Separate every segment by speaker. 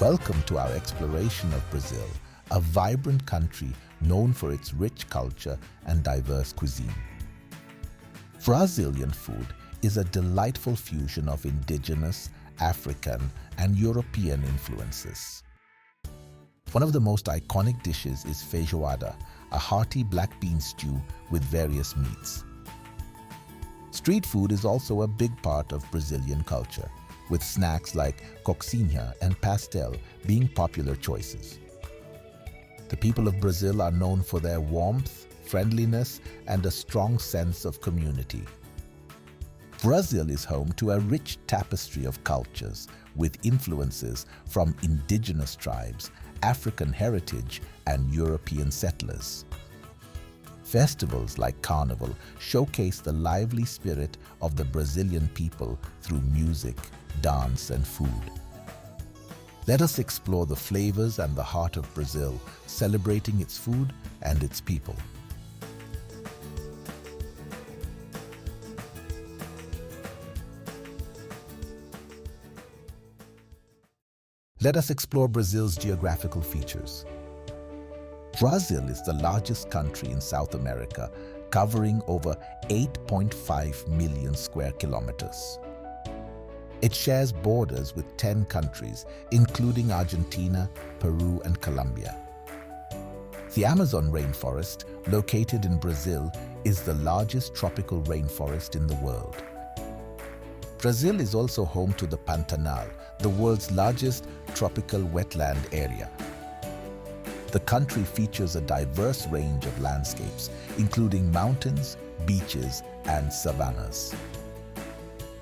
Speaker 1: Welcome to our exploration of Brazil, a vibrant country known for its rich culture and diverse cuisine. Brazilian food is a delightful fusion of indigenous, African, and European influences. One of the most iconic dishes is feijoada, a hearty black bean stew with various meats. Street food is also a big part of Brazilian culture, with snacks like coxinha and pastel being popular choices. The people of Brazil are known for their warmth, friendliness, and a strong sense of community. Brazil is home to a rich tapestry of cultures with influences from indigenous tribes, African heritage, and European settlers. Festivals like Carnival showcase the lively spirit of the Brazilian people through music, dance, and food. Let us explore the flavors and the heart of Brazil, celebrating its food and its people. Let us explore Brazil's geographical features. Brazil is the largest country in South America, covering over 8.5 million square kilometers. It shares borders with 10 countries, including Argentina, Peru, and Colombia. The Amazon rainforest, located in Brazil, is the largest tropical rainforest in the world. Brazil is also home to the Pantanal, the world's largest tropical wetland area. The country features a diverse range of landscapes, including mountains, beaches, and savannas.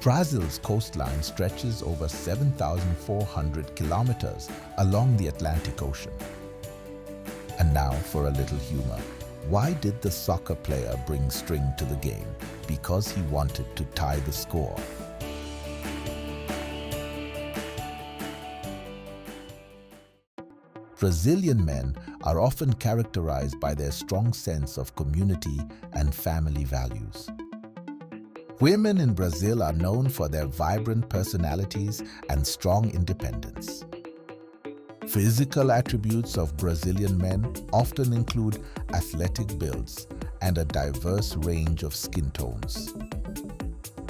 Speaker 1: Brazil's coastline stretches over 7,400 kilometers along the Atlantic Ocean. And now for a little humor. Why did the soccer player bring string to the game? Because he wanted to tie the score. Brazilian men are often characterized by their strong sense of community and family values. Women in Brazil are known for their vibrant personalities and strong independence. Physical attributes of Brazilian men often include athletic builds and a diverse range of skin tones.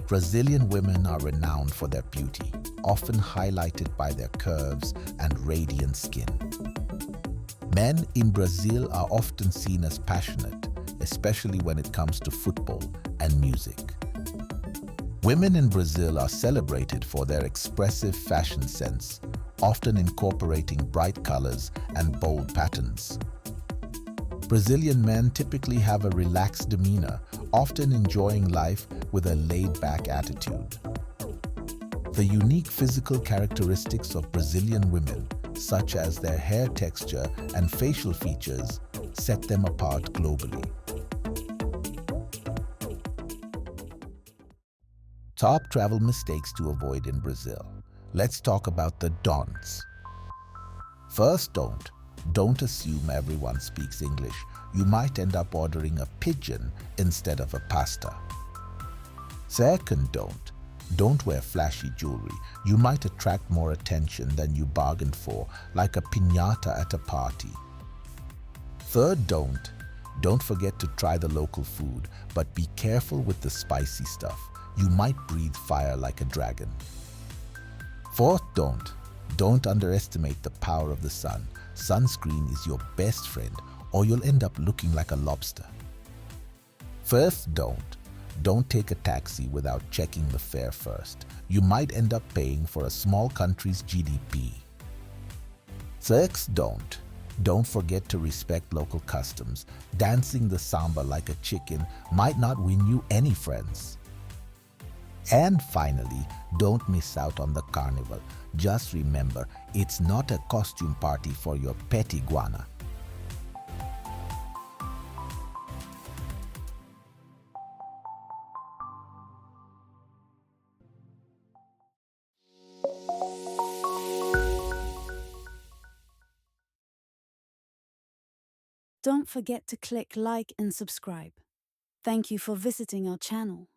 Speaker 1: Brazilian women are renowned for their beauty, often highlighted by their curves and radiant skin. Men in Brazil are often seen as passionate, especially when it comes to football and music. Women in Brazil are celebrated for their expressive fashion sense, often incorporating bright colors and bold patterns. Brazilian men typically have a relaxed demeanor, often enjoying life with a laid-back attitude. The unique physical characteristics of Brazilian women, such as their hair texture and facial features, set them apart globally. Top travel mistakes to avoid in Brazil. Let's talk about the don'ts. First don't. Don't assume everyone speaks English. You might end up ordering a pigeon instead of a pasta. Second don't. Don't wear flashy jewelry. You might attract more attention than you bargained for, like a piñata at a party. Third don't. Don't forget to try the local food, but be careful with the spicy stuff. You might breathe fire like a dragon. Fourth don't. Don't underestimate the power of the sun. Sunscreen is your best friend, or you'll end up looking like a lobster. Fifth don't. Don't take a taxi without checking the fare first. You might end up paying for a small country's GDP. Sixth don't. Don't forget to respect local customs. Dancing the samba like a chicken might not win you any friends. And finally, don't miss out on the carnival. Just remember, it's not a costume party for your pet iguana.
Speaker 2: Don't forget to click like and subscribe. Thank you for visiting our channel.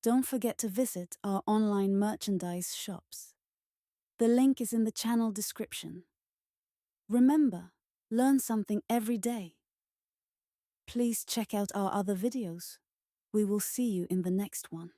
Speaker 2: Don't forget to visit our online merchandise shops. The link is in the channel description. Remember, learn something every day. Please check out our other videos. We will see you in the next one.